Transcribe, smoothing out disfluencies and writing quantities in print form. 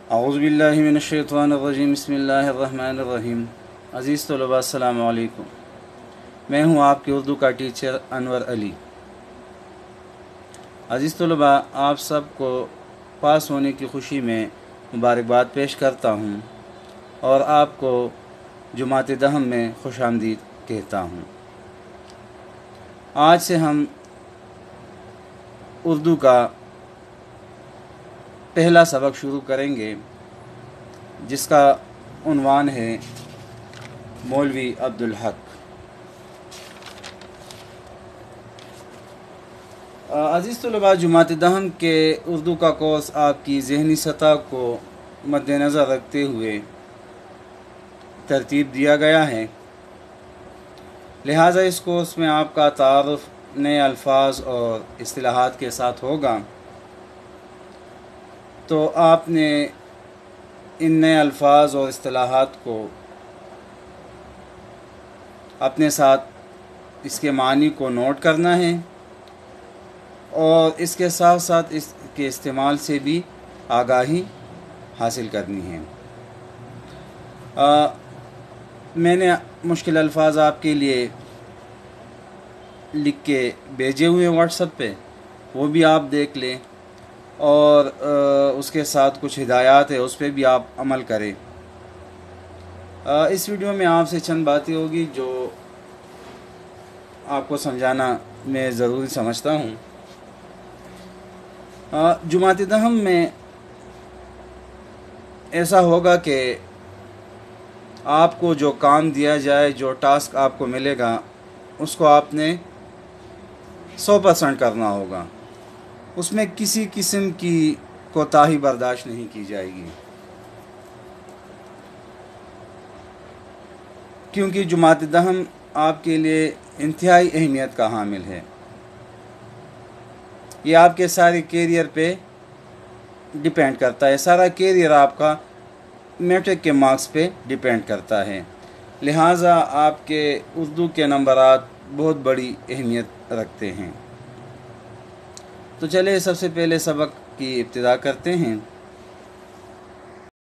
اعوذ باللہ من الشیطان الرجیم بسم اللہ الرحمن الرحیم۔ عزیز طلباء السلام علیکم، میں ہوں آپ کے اردو کا ٹیچر انور علی۔ عزیز طلباء، آپ سب کو پاس ہونے کی خوشی میں مبارکباد پیش کرتا ہوں اور آپ کو جماعت دہم میں خوش آمدید کہتا ہوں۔ آج سے ہم اردو کا پہلا سبق شروع کریں گے، جس کا عنوان ہے مولوی عبدالحق۔ عزیز طلباء، جماعت دہم کے اردو کا کورس آپ کی ذہنی سطح کو مد نظر رکھتے ہوئے ترتیب دیا گیا ہے، لہٰذا اس کورس میں آپ کا تعارف نئے الفاظ اور اصطلاحات کے ساتھ ہوگا، تو آپ نے ان نئے الفاظ اور اصطلاحات کو اپنے ساتھ اس کے معنی کو نوٹ کرنا ہے اور اس کے ساتھ ساتھ اس کے استعمال سے بھی آگاہی حاصل کرنی ہے۔ میں نے مشکل الفاظ آپ کے لیے لکھ کے بھیجے ہوئے واٹس ایپ پہ، وہ بھی آپ دیکھ لیں اور اس کے ساتھ کچھ ہدایات ہے، اس پہ بھی آپ عمل کریں۔ اس ویڈیو میں آپ سے چند باتیں ہوگی جو آپ کو سمجھانا میں ضروری سمجھتا ہوں۔ جماعت دہم میں ایسا ہوگا کہ آپ کو جو کام دیا جائے، جو ٹاسک آپ کو ملے گا، اس کو آپ نے 100% کرنا ہوگا، اس میں کسی قسم کی کوتاہی برداشت نہیں کی جائے گی، کیونکہ جماعت دہم آپ کے لیے انتہائی اہمیت کا حامل ہے۔ یہ آپ کے سارے کیریئر پہ ڈیپینڈ کرتا ہے، سارا کیریئر آپ کا میٹرک کے مارکس پہ ڈیپینڈ کرتا ہے، لہٰذا آپ کے اردو کے نمبرات بہت بڑی اہمیت رکھتے ہیں۔ تو چلے سب سے پہلے سبق کی ابتدا کرتے ہیں۔